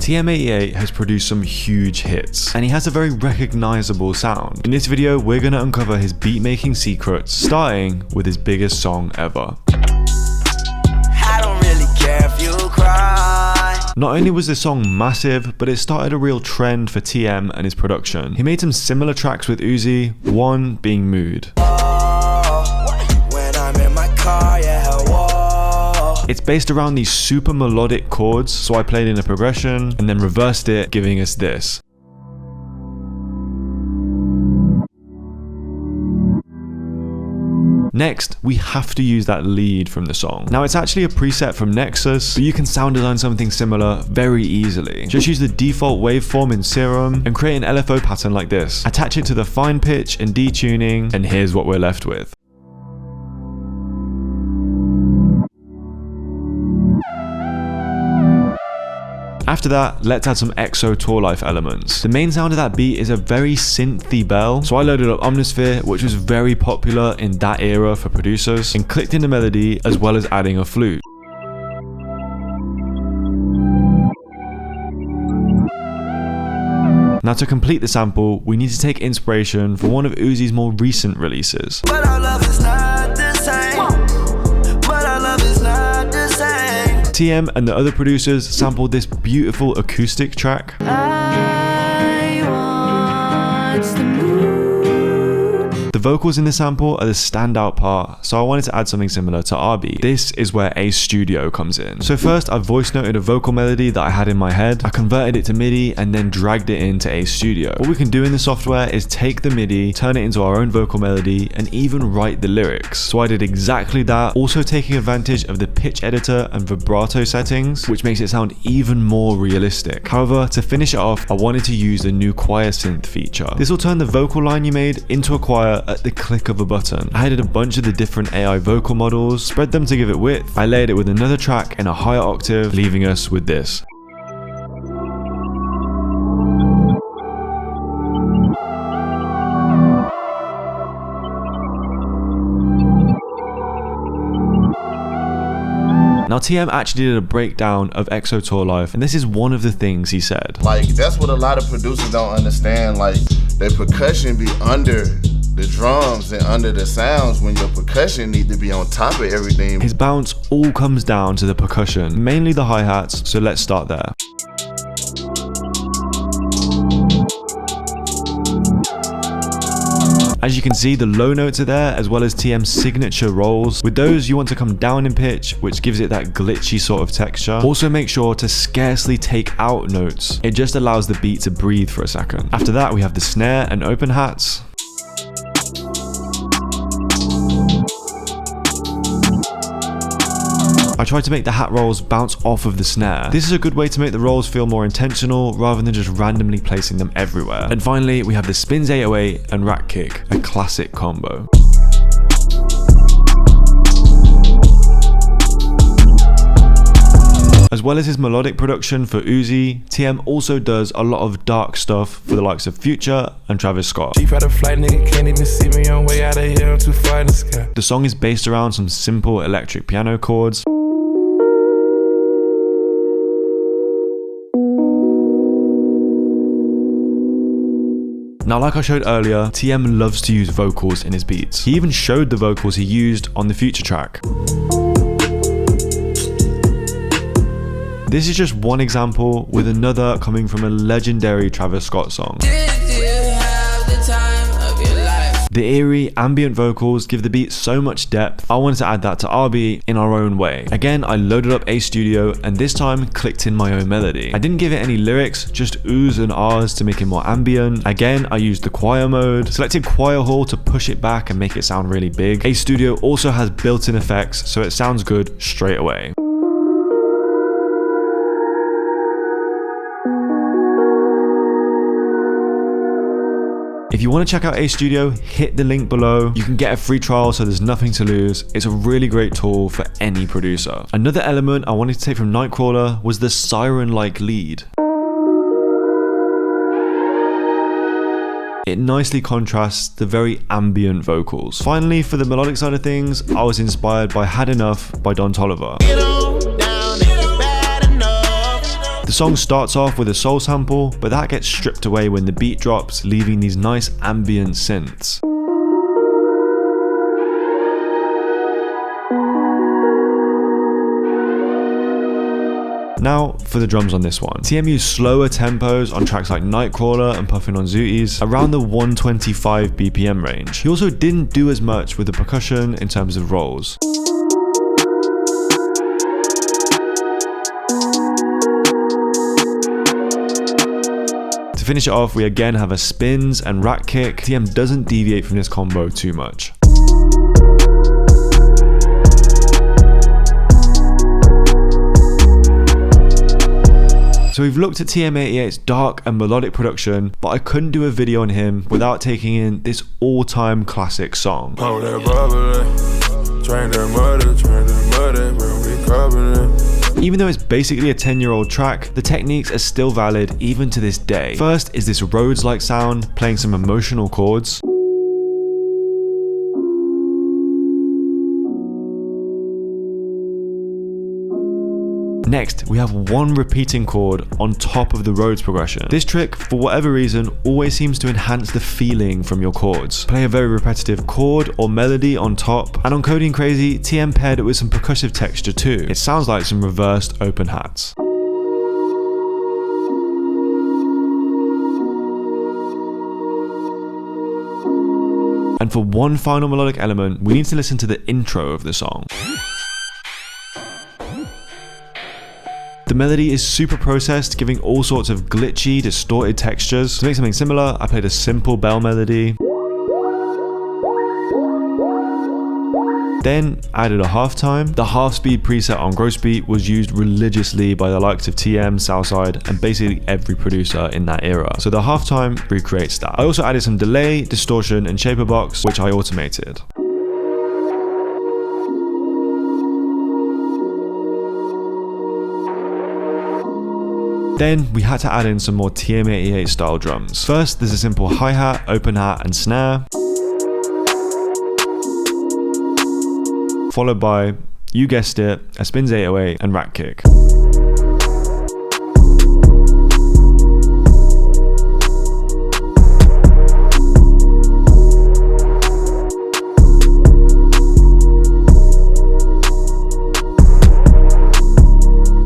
TM88 has produced some huge hits, and he has a very recognizable sound. In this video, we're gonna uncover his beat-making secrets, starting with his biggest song ever. I don't really care if you cry. Not only was this song massive, but it started a real trend for TM and his production. He made some similar tracks with Uzi, one being Mood. When I'm in my car, yeah, it's based around these super melodic chords, so I played in a progression and then reversed it, giving us this. Next, we have to use that lead from the song. Now, it's actually a preset from Nexus, but you can sound design something similar very easily. Just use the default waveform in Serum and create an LFO pattern like this. Attach it to the fine pitch and detuning, and here's what we're left with. After that, let's add some EXO Tour Life elements. The main sound of that beat is a very synthy bell, so I loaded up Omnisphere, which was very popular in that era for producers, and clicked in the melody as well as adding a flute. Now, to complete the sample, we need to take inspiration from one of Uzi's more recent releases. but our love is not the same. But our love is not the same. TM and the other producers sampled this beautiful acoustic track. I want the moon. The vocals in the sample are the standout part, so I wanted to add something similar to RB. This is where Ace Studio comes in. So first, I voice noted a vocal melody that I had in my head. I converted it to MIDI and then dragged it into Ace Studio. What we can do in the software is take the MIDI, turn it into our own vocal melody, and even write the lyrics. So I did exactly that, also taking advantage of the pitch editor and vibrato settings, which makes it sound even more realistic. However, to finish it off, I wanted to use the new choir synth feature. This will turn the vocal line you made into a choir at the click of a button. I added a bunch of the different AI vocal models, spread them to give it width. I layered it with another track in a higher octave, leaving us with this. Now, TM actually did a breakdown of EXO Tour Life, and this is one of the things he said. Like, that's what a lot of producers don't understand. Like, their percussion be under the drums and under the sounds when your percussion need to be on top of everything. His bounce all comes down to the percussion, mainly the hi-hats, so let's start there. As you can see, the low notes are there, as well as TM's signature rolls. With those, you want to come down in pitch, which gives it that glitchy sort of texture. Also, make sure to scarcely take out notes. It just allows the beat to breathe for a second. After that, we have the snare and open hats. I tried to make the hat rolls bounce off of the snare. This is a good way to make the rolls feel more intentional rather than just randomly placing them everywhere. And finally, we have the spins 808 and rack kick, a classic combo. As well as his melodic production for Uzi, TM also does a lot of dark stuff for the likes of Future and Travis Scott. Deep out of flight, nigga, can't even see me on way out of here, I'm too far in the sky. The song is based around some simple electric piano chords. Now, like I showed earlier, TM loves to use vocals in his beats. He even showed the vocals he used on the Future track. This is just one example, with another coming from a legendary Travis Scott song. The eerie ambient vocals give the beat so much depth. I wanted to add that to RB in our own way. Again, I loaded up Ace Studio and this time clicked in my own melody. I didn't give it any lyrics, just oohs and ahs to make it more ambient. Again, I used the choir mode, selected choir hall to push it back and make it sound really big. Ace Studio also has built-in effects, so it sounds good straight away. If you want to check out Ace Studio, hit the link below. You can get a free trial, so there's nothing to lose. It's a really great tool for any producer. Another element I wanted to take from Nightcrawler was the siren-like lead. It nicely contrasts the very ambient vocals. Finally, for the melodic side of things, I was inspired by Had Enough by Don Toliver. The song starts off with a soul sample, but that gets stripped away when the beat drops, leaving these nice ambient synths. Now for the drums on this one. TM used slower tempos on tracks like Nightcrawler and Puffin on Zootiez, around the 125 BPM range. He also didn't do as much with the percussion in terms of rolls. To finish it off, we again have a spins and rack kick. TM doesn't deviate from this combo too much. So we've looked at TM88's dark and melodic production, but I couldn't do a video on him without taking in this all-time classic song. Even though it's basically a 10-year-old track, the techniques are still valid even to this day. First is this Rhodes-like sound, playing some emotional chords. Next, we have one repeating chord on top of the Rhodes progression. This trick, for whatever reason, always seems to enhance the feeling from your chords. Play a very repetitive chord or melody on top, and on Codeine Crazy, TM paired it with some percussive texture too. It sounds like some reversed open hats. And for one final melodic element, we need to listen to the intro of the song. The melody is super processed, giving all sorts of glitchy, distorted textures. To make something similar, I played a simple bell melody. Then added a halftime. The half-speed preset on Gross Beat was used religiously by the likes of TM, Southside, and basically every producer in that era. So the halftime recreates that. I also added some delay, distortion, and shaper box, which I automated. Then we had to add in some more TM88 style drums. First, there's a simple hi-hat, open hat, and snare. Followed by, you guessed it, a spins 808 and rack kick.